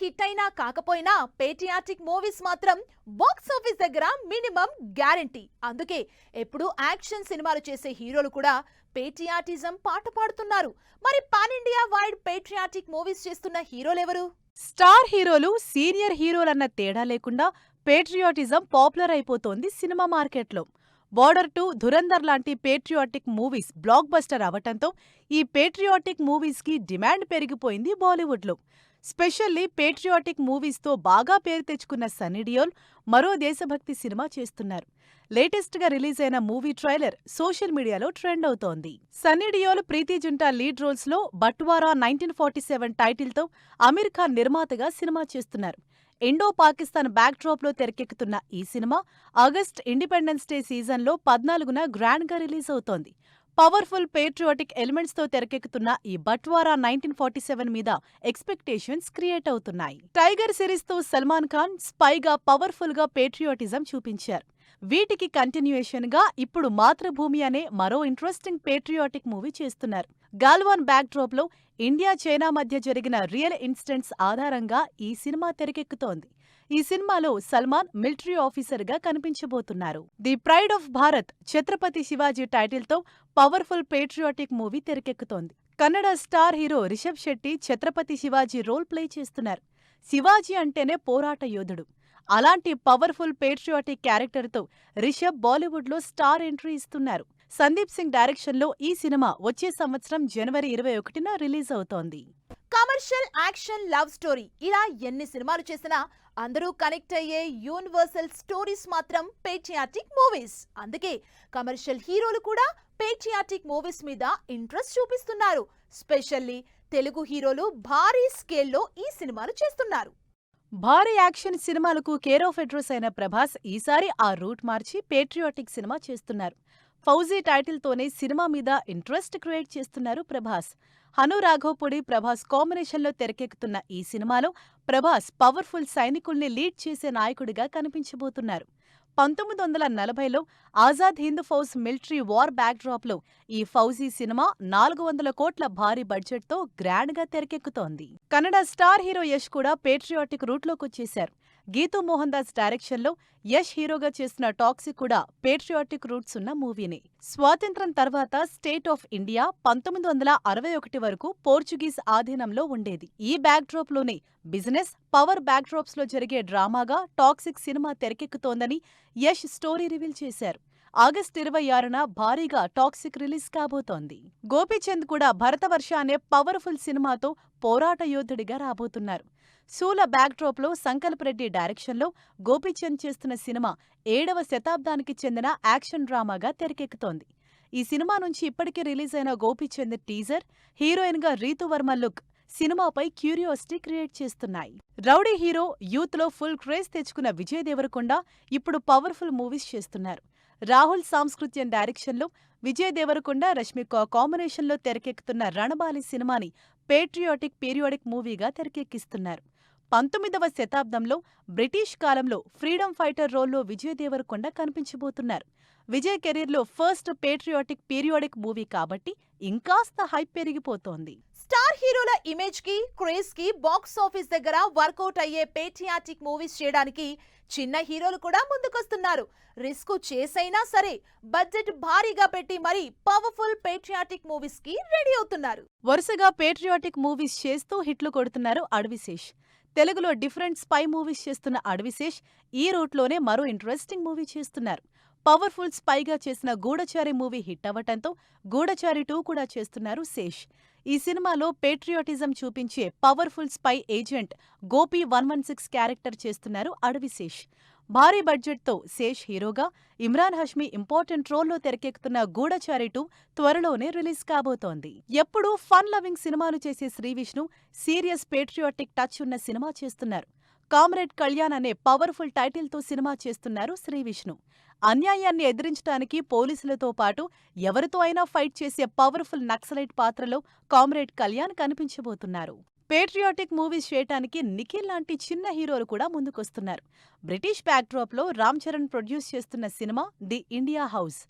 Hit అయినా కాకపోయినా patriotic movies మాత్రం బాక్స్ ఆఫీస్ దగ్గర మినిమం గ్యారంటీ. అందుకే ఎప్పుడు యాక్షన్ సినిమాలు చేసే హీరోలు కూడా పేట్రియాటిజం పాట పాడుతున్నారు. మరి pan India wide patriotic movies చేస్తున్న హీరోలెవరు? స్టార్ హీరోలు, సీనియర్ హీరోలన్న తేడా లేకుండా పేట్రియాటిజం పాపులర్ అయిపోతోంది సినిమా మార్కెట్లో. బార్డర్ 2, ధురంధర్ లాంటి పేట్రియాటిక్ మూవీస్ బ్లాక్ బస్టర్ అవటంతో ఈ పేట్రియాటిక్ మూవీస్కి డిమాండ్ పెరిగిపోయింది బాలీవుడ్లో. స్పెషల్లీ పేట్రియాటిక్ మూవీస్తో బాగా పేరు తెచ్చుకున్న సన్నీ డియోల్ మరో దేశభక్తి సినిమా చేస్తున్నారు. లేటెస్ట్గా రిలీజ్ అయిన మూవీ ట్రైలర్ సోషల్ మీడియాలో ట్రెండ్ అవుతోంది. సన్నీ డియోల్, ప్రీతి జింటా లీడ్ రోల్స్లో బట్వారా 1947 టైటిల్తో అమీర్ ఖాన్ నిర్మాతగా సినిమా చేస్తున్నారు. ఇండో పాకిస్తాన్ బ్యాక్ డ్రాప్లో తెరకెక్కుతున్న ఈ సినిమా ఆగస్ట్ ఇండిపెండెన్స్ డే సీజన్లో 14న గ్రాండ్గా రిలీజ్ అవుతోంది. పవర్ఫుల్ పేట్రియాటిక్ ఎలిమెంట్స్తో తెరకెక్కుతున్న ఈ బట్వారా 1947 మీద ఎక్స్పెక్టేషన్స్ క్రియేట్ అవుతున్నాయి. టైగర్ సిరీస్తో సల్మాన్ ఖాన్ స్పైగా పవర్ఫుల్గా పేట్రియాటిజం చూపించారు. వీటికి కంటిన్యూయేషన్గా ఇప్పుడు మాతృభూమి అనే మరో ఇంట్రెస్టింగ్ పేట్రియాటిక్ మూవీ చేస్తున్నారు. గాల్వాన్ బ్యాక్ డ్రాప్లో ఇండియా, చైనా మధ్య జరిగిన రియల్ ఇన్సిడెంట్స్ ఆధారంగా ఈ సినిమా తెరకెక్కుతోంది. ఈ సినిమాలో సల్మాన్ మిలిటరీ ఆఫీసర్గా కనిపించబోతున్నారు. The pride of Bharat, Chhatrapati Shivaji టైటిల్తో పవర్ఫుల్ పేట్రియాటిక్ మూవీ తెరకెక్కుతోంది. Kannada star hero Rishab Shetty Chhatrapati Shivaji role play చేస్తున్నారు. శివాజీ అంటేనే పోరాట యోధుడు. అలాంటి పవర్ఫుల్ పేట్రియాటిక్ క్యారెక్టర్తో రిషబ్ బాలీవుడ్లో స్టార్ ఎంట్రీ ఇస్తున్నారు. సందీప్ సింగ్ డైరెక్షన్లో ఈ సినిమా వచ్చే సంవత్సరం జనవరి 21న రిలీజ్ అవుతోంది. కమర్షియల్, యాక్షన్, లవ్ స్టోరీ ఇలా ఎన్ని సినిమాలు చేసినా అందరూ కనెక్ట్ అయ్యే యూనివర్సల్ స్టోరీస్ మాత్రం పేట్రియాటిక్ మూవీస్. అందుకే కమర్షియల్ హీరోలు కూడా పేట్రియాటిక్ మూవీస్ మీద ఇంట్రెస్ట్ చూపిస్తున్నారు. స్పెషల్లీ తెలుగు హీరోలు భారీ స్కేల్లో ఈ సినిమాలు చేస్తున్నారు. భారీ యాక్షన్ సినిమాలకు కేర్ ఆఫ్ అడ్రస్ అయిన ప్రభాస్ ఈసారి ఆ రూట్ మార్చి పేట్రియాటిక్ సినిమా చేస్తున్నారు. ఫౌజీ టైటిల్తోనే సినిమా మీద ఇంట్రెస్ట్ క్రియేట్ చేస్తున్నారు ప్రభాస్. హను రాఘవపూడి, ప్రభాస్ కాంబినేషన్లో తెరకెక్కుతున్న ఈ సినిమాలో ప్రభాస్ పవర్ఫుల్ సైనికుల్ని లీడ్ చేసే నాయకుడిగా కనిపించబోతున్నారు. 1940లో ఆజాద్ హింద్ ఫౌజ్ మిలిటరీ వార్ బ్యాక్డ్రాప్లో ఈ ఫౌజీ సినిమా 400 కోట్ల భారీ బడ్జెట్తో గ్రాండ్గా తెరకెక్కుతోంది. కన్నడ స్టార్ హీరో యష్ కూడా పేట్రియాటిక్ రూట్లోకొచ్చేశారు. గీతూ మోహన్ దాస్ డైరెక్షన్లో యష్ హీరోగా చేసిన టాక్సిక్ కూడా పేట్రియాటిక్ రూట్స్ ఉన్న మూవీనే. స్వాతంత్ర్యం తర్వాత స్టేట్ ఆఫ్ ఇండియా 1961 వరకు పోర్చుగీస్ ఆధీనంలో ఉండేది. ఈ బ్యాక్డ్రాప్లోనే బిజినెస్, పవర్ బ్యాక్డ్రాప్స్లో జరిగే డ్రామాగా టాక్సిక్ సినిమా తెరకెక్కుతోందని యష్ స్టోరీ రివీల్ చేశారు. ఆగస్టు 26న భారీగా టాక్సిక్ రిలీజ్ కాబోతోంది. గోపీచంద్ కూడా భరతవర్ష అనే పవర్ఫుల్ సినిమాతో పోరాట యోధుడిగా రాబోతున్నారు. శూల బ్యాక్డ్రాప్లో సంకల్ప్ రెడ్డి డైరెక్షన్లో గోపీచంద్ చేస్తున్న సినిమా 7వ శతాబ్దానికి చెందిన యాక్షన్ డ్రామాగా తెరకెక్కుతోంది. ఈ సినిమా నుంచి ఇప్పటికే రిలీజ్ అయిన గోపీచంద్ టీజర్, హీరోయిన్గా రీతువర్మ లుక్ సినిమాపై క్యూరియాసిటీ క్రియేట్ చేస్తున్నాయి. రౌడీ హీరో, యూత్లో ఫుల్ క్రేజ్ తెచ్చుకున్న విజయ్ దేవరకొండ ఇప్పుడు పవర్ఫుల్ మూవీస్ చేస్తున్నారు. రాహుల్ సాంస్కృత్యన్ డైరెక్షన్లో విజయ్ దేవరకొండ, రష్మిక కాంబినేషన్లో తెరకెక్కుతున్న రణబాలి సినిమాని పేట్రియాటిక్ పీరియాడిక్ మూవీగా తెరకెక్కిస్తున్నారు. 19వ శతాబ్దంలో బ్రిటిష్ కాలంలో ఫ్రీడమ్ ఫైటర్ రోల్లో విజయ్ దేవరకొండ కనిపించబోతున్నారు. విజయ్ కెరీర్లో ఫస్ట్ పేట్రియాటిక్ పీరియాడిక్ మూవీ కాబట్టి ఇంకాస్త హైప్ పెరిగిపోతోంది. స్టార్ హీరోల ఇమేజ్ కి, క్రేజ్ కి బాక్స్ ఆఫీస్ దగ్గర వర్కౌట్ అయ్యే పేట్రియాటిక్ మూవీస్ చేయడానికి చిన్న హీరోలు కూడా ముందుకొస్తున్నారు. రిస్క్ చేసైనా సరే బడ్జెట్ భారీగా పెట్టి మరీ పవర్ఫుల్ పేట్రియాటిక్ మూవీస్ కి రెడీ అవుతున్నారు. వరుసగా పేట్రియాటిక్ మూవీస్ చేస్తూ హిట్లు కొడుతున్నారు అడవిశేష్. తెలుగులో డిఫరెంట్ స్పై మూవీస్ చేస్తున్న అడవిశేష్ ఈ రూట్లోనే మరో ఇంట్రెస్టింగ్ మూవీ చేస్తున్నారు. పవర్ఫుల్ స్పైగా చేసిన గూఢచారి మూవీ హిట్ అవ్వటంతో గూఢచారి 2 కూడా చేస్తున్నారు శేష్. ఈ సినిమాలో పేట్రియాటిజం చూపించే powerful spy agent Gopi 116 character చేస్తున్నారు అడవిశేష్. భారీ బడ్జెట్తో శేష్ హీరోగా, ఇమ్రాన్ హష్మీ ఇంపార్టెంట్ రోల్లో తెరకెక్కుతున్న గూఢచారి 2 త్వరలోనే రిలీజ్ కాబోతోంది. ఎప్పుడూ ఫన్ లవింగ్ సినిమాలు చేసే శ్రీవిష్ణు సీరియస్ పేట్రియాటిక్ టచ్ ఉన్న సినిమా చేస్తున్నారు. కామ్రేడ్ కళ్యాణ్ అనే పవర్ఫుల్ టైటిల్తో సినిమా చేస్తున్నారు శ్రీవిష్ణు. అన్యాయాన్ని ఎదిరించడానికి పోలీసులతో పాటు ఎవరితో అయినా ఫైట్ చేసే పవర్ఫుల్ నక్సలైట్ పాత్రలో కామ్రేడ్ కళ్యాణ్ కనిపించబోతున్నారు. పేట్రియాటిక్ మూవీస్ చేయటానికి నిఖిల్ లాంటి చిన్న హీరోలు కూడా ముందుకొస్తున్నారు. బ్రిటిష్ బ్యాక్డ్రాప్లో రామ్ చరణ్ ప్రొడ్యూస్ చేస్తున్న cinema the India house.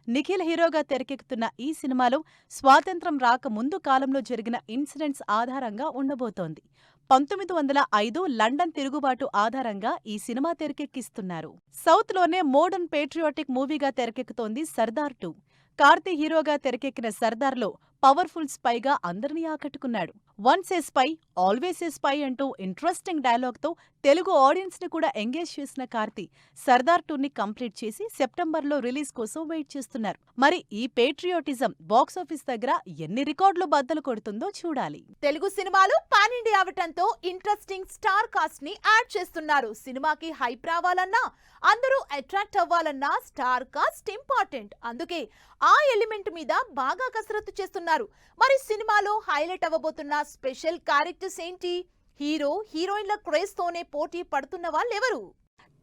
Nikhil హీరోగా తెరకెక్కుతున్న ఈ సినిమాలో స్వాతంత్ర్యం రాక ముందు కాలంలో జరిగిన ఇన్సిడెంట్స్ ఆధారంగా ఉండబోతోంది. 1905 లండన్ తిరుగుబాటు ఆధారంగా ఈ సినిమా తెరకెక్కిస్తున్నారు. సౌత్లోనే మోడర్న్ పేట్రియాటిక్ మూవీగా తెరకెక్కుతోంది సర్దార్ 2. కార్తీ హీరోగా తెరకెక్కిన సర్దార్లో పవర్ఫుల్ స్పైగా అందరినీ ఆకట్టుకున్నాడు. Once a spy always a spy అంటూ ఇంట్రెస్టింగ్ డైలాగ్తో తెలుగు ఆడియన్స్ ని కూడా ఎంగేజ్ చేసిన కార్తీ సర్దార్ 2ని కంప్లీట్ చేసి సెప్టెంబర్లో రిలీజ్ కోసం వెయిట్ చేస్తున్నారు. మరి ఈ పేట్రియోటిజం బాక్సాఫీస్ దగ్గర ఎన్ని రికార్డులు బద్దలు కొడుతుందో చూడాలి. తెలుగు సినిమాలు పాన్ ఇండియా అవటంతో ఇంట్రెస్టింగ్ స్టార్ కాస్ట్ ని యాడ్ చేస్తున్నారు. సినిమాకి హైప్ రావాలన్నా, అందరూ అట్రాక్ట్ అవ్వాలన్నా స్టార్ కాస్ట్ ఇంపార్టెంట్. అందుకే ఆ ఎలిమెంట్ మీద బాగా కసరత్తు చేస్తున్నారు. మరి సినిమాలో హైలైట్ అవ్వబోతున్న స్పెషల్ క్యారెక్టర్స్ ఏంటి? హీరో హీరోయిన్ల క్రేజ్ తోనే పోటీ పడుతున్న వాళ్ళెవరు?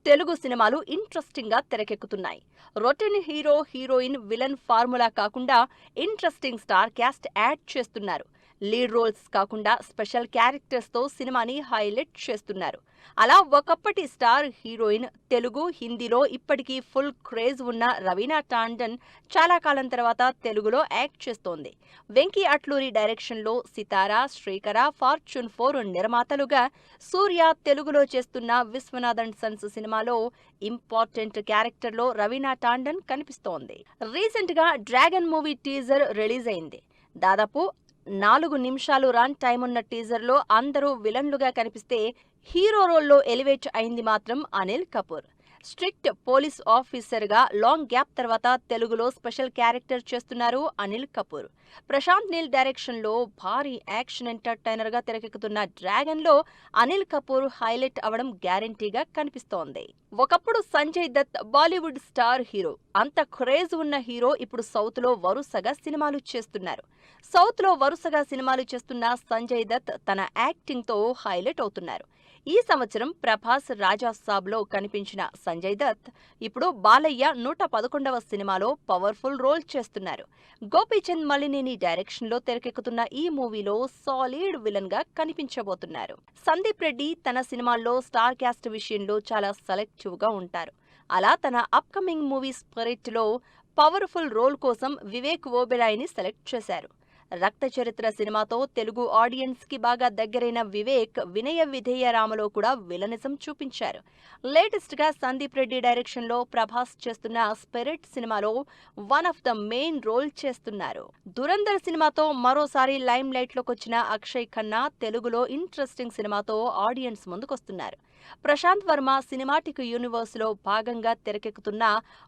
తెలుగు సినిమాలు ఇంట్రెస్టింగ్ గా తెరకెక్కుతున్నాయి. Routine hero heroine villain formula కాకుండా ఇంట్రెస్టింగ్ స్టార్ క్యాస్ట్ యాడ్ చేస్తున్నారు. లీడ్ రోల్స్ కాకుండా స్పెషల్ క్యారెక్టర్స్ తో సినిమాని హైలైట్ చేస్తున్నారు. అలా ఒకప్పటి స్టార్ హీరోయిన్ తెలుగు, హిందీలో ఇప్పటికీ ఫుల్ క్రేజ్ ఉన్న రవీనా టాండన్ చాలా కాలం తర్వాత తెలుగులో యాక్ట్ చేస్తోంది. వెంకీ అట్లూరి డైరెక్షన్లో సితారా, శ్రీకర, ఫార్చ్యూన్ 4 నిర్మాతలుగా సూర్య తెలుగులో చేస్తున్న విశ్వనాథన్ సన్స్ సినిమాలో ఇంపార్టెంట్ క్యారెక్టర్లో రవీనా టాండన్ కనిపిస్తోంది. రీసెంట్ గా డ్రాగన్ మూవీ టీజర్ రిలీజ్ అయింది. దాదాపు 4 నిమిషాలు రన్ టైం ఉన్న టీజర్లో అందరూ విలన్లుగా కనిపిస్తే హీరో రోల్లో ఎలివేట్ అయింది మాత్రం అనిల్ కపూర్. స్ట్రిక్ట్ పోలీస్ ఆఫీసర్గా లాంగ్ గ్యాప్ తర్వాత తెలుగులో స్పెషల్ క్యారెక్టర్ చేస్తున్నారు అనిల్ కపూర్. ప్రశాంత్ నీల్ డైరెక్షన్లో భారీ యాక్షన్ ఎంటర్టైనర్గా తెరకెక్కుతున్న డ్రాగన్లో అనిల్ కపూర్ హైలైట్ అవడం గ్యారంటీగా కనిపిస్తోంది. ఒకప్పుడు సంజయ్ దత్ బాలీవుడ్ స్టార్ హీరో. అంత క్రేజ్ ఉన్న హీరో ఇప్పుడు సౌత్లో వరుసగా సినిమాలు చేస్తున్నారు. సౌత్లో వరుసగా సినిమాలు చేస్తున్న సంజయ్ దత్ తన యాక్టింగ్తో హైలైట్ అవుతున్నారు. ఈ సంవత్సరం ప్రభాస్ రాజా సాబ్లో కనిపించిన సంజయ్ దత్ ఇప్పుడు బాలయ్య 111వ సినిమాలో పవర్ఫుల్ రోల్ చేస్తున్నారు. గోపీచంద్ మలినేని డైరెక్షన్లో తెరకెక్కుతున్న ఈ మూవీలో సాలిడ్ విలన్ గా కనిపించబోతున్నారు. సందీప్ రెడ్డి తన సినిమాల్లో స్టార్ క్యాస్ట్ విషయంలో చాలా సెలెక్టివ్ గా ఉంటారు. అలా తన అప్కమింగ్ మూవీ స్పిరిట్లో పవర్ఫుల్ రోల్ కోసం వివేక్ ఓబెరాయ్ని సెలెక్ట్ చేశారు. రక్త చరిత్ర సినిమాతో తెలుగు ఆడియన్స్ కి బాగా దగ్గరైన వివేక్ వినయ విధేయ రామలో కూడా విలనిజం చూపించారు. లేటెస్ట్ గా సందీప్ రెడ్డి డైరెక్షన్ లో ప్రభాస్ చేస్తున్న స్పిరిట్ సినిమాలో one of the main role చేస్తున్నారు. దురంధర్ సినిమాతో మరోసారి లైమ్ లైట్ లోకి వచ్చిన అక్షయ్ ఖన్నా తెలుగులో ఇంట్రెస్టింగ్ సినిమాతో ఆడియన్స్ ముందుకొస్తున్నారు. ప్రశాంత్ వర్మ సినిమాటిక్ యూనివర్స్ లో భాగంగా తెరకెక్కుతున్న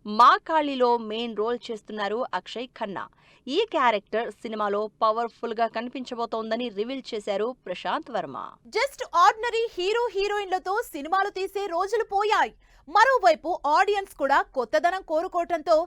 మా కాళీలో మెయిన్ రోల్ చేస్తున్నారు అక్షయ్ ఖన్నా. ఈ క్యారెక్టర్ సినిమాలో పవర్ఫుల్ గా కనిపించబోతోందని రివీల్ చేశారు Prashanth Varma. Just ordinary hero హీరోయిన్లతో సినిమాలు తీసే రోజులు పోయాయి. మరోవైపు ఆడియన్స్ కూడా కొత్తదనం కోరుకోవటంతో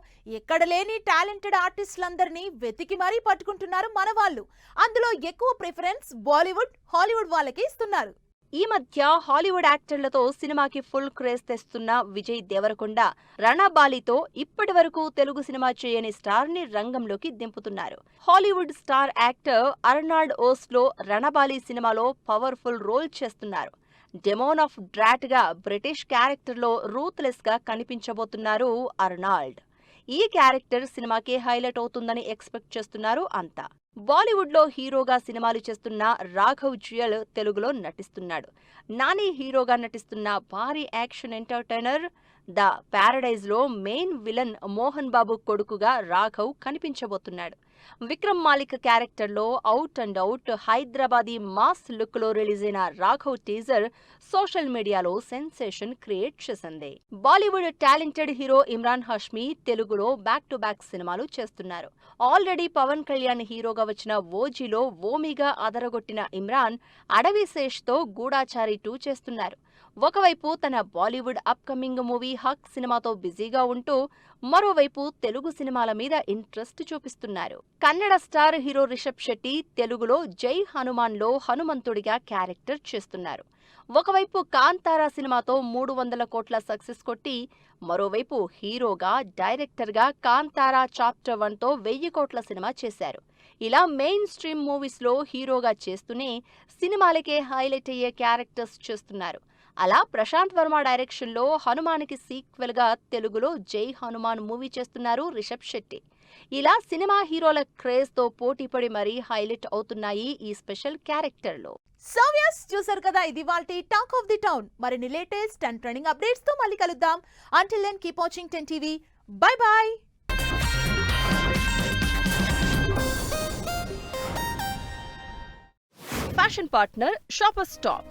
ఎక్కడ లేని టాలెంటెడ్ ఆర్టిస్టులందరినీ వెతికి మరీ పట్టుకుంటున్నారు మన వాళ్ళు. అందులో ఎక్కువ ప్రిఫరెన్స్ బాలీవుడ్, హాలీవుడ్ వాళ్ళకి ఇస్తున్నారు. ఈ మధ్య హాలీవుడ్ యాక్టర్లతో సినిమాకి ఫుల్ క్రేజ్ తెస్తున్న విజయ్ దేవరకొండ రణబాలితో ఇప్పటి వరకు తెలుగు సినిమా చేయని స్టార్ ని రంగంలోకి దింపుతున్నారు. Hollywood star actor Arnold Vosloo Ranabaali సినిమాలో పవర్ఫుల్ రోల్ చేస్తున్నారు. డెమోన్ ఆఫ్ డ్రాట్ గా బ్రిటిష్ క్యారెక్టర్లో రూత్లెస్ గా కనిపించబోతున్నారు అర్నాల్డ్. ఈ క్యారెక్టర్ సినిమాకి హైలైట్ అవుతుందని ఎక్స్పెక్ట్ చేస్తున్నారు అంతా. బాలీవుడ్ లో హీరోగా సినిమాలు చేస్తున్న రాఘవ్ జ్యుయల్ తెలుగులో నటిస్తున్నాడు. నాని హీరోగా నటిస్తున్న భారీ యాక్షన్ ఎంటర్టైనర్ ద ప్యారడైజ్ లో మెయిన్ విలన్ మోహన్ బాబు కొడుకుగా రాఘవ్ కనిపించబోతున్నాడు. విక్రమ్ మాలిక్ క్యారెక్టర్లో out and out Hyderabadi mass look లో రిలీజ్ అయిన రాఘవ్ టీజర్ సోషల్ మీడియాలో సెన్సేషన్ క్రియేట్ చేసింది. బాలీవుడ్ టాలెంటెడ్ హీరో ఇమ్రాన్ హాష్మీ తెలుగులో బ్యాక్ టు బ్యాక్ సినిమాలు చేస్తున్నారు. ఆల్రెడీ పవన్ కళ్యాణ్ హీరోగా వచ్చిన ఓజీలో ఓమిగా అదరగొట్టిన ఇమ్రాన్ అడవి శేష్తో గూఢాచారి 2 చేస్తున్నారు. ఒకవైపు తన బాలీవుడ్ అప్కమింగ్ మూవీ హక్ సినిమాతో బిజీగా ఉంటూ మరోవైపు తెలుగు సినిమాల మీద ఇంట్రెస్ట్ చూపిస్తున్నారు. కన్నడ స్టార్ హీరో రిషబ్ శెట్టి తెలుగులో జై హనుమాన్లో హనుమంతుడిగా క్యారెక్టర్ చేస్తున్నారు. ఒకవైపు కాంతారా సినిమాతో 300 కోట్ల సక్సెస్ కొట్టి మరోవైపు హీరోగా డైరెక్టర్గా కాంతారా చాప్టర్ 1తో 1000 కోట్ల సినిమా చేశారు. ఇలా మెయిన్ స్ట్రీమ్ మూవీస్లో హీరోగా చేస్తూనే సినిమాలకే హైలైట్ అయ్యే క్యారెక్టర్స్ చేస్తున్నారు. అలా ప్రశాంత్ వర్మ డైరెక్షన్లో హనుమాన్కి సీక్వెల్గా తెలుగులో జై హనుమాన్ మూవీ చేస్తున్నారు రిషబ్ శెట్టి. ఇలా సినిమా హీరోల క్రేజ్ తో పోటీపడి మరీ హైలైట్ అవుతున్నాయి ఈ స్పెషల్ క్యారెక్టర్లు. సో వ్యాస్ చూసారు కదా, ఇది వాల్టి టాక్ ఆఫ్ ది టౌన్. మరిన్ని లేటెస్ట్ అండ్ ట్రెండింగ్ అప్డేట్స్ తో మళ్ళీ కలుద్దాం. Until then keep watching 10 TV. Bye bye. Fashion partner shopper stop.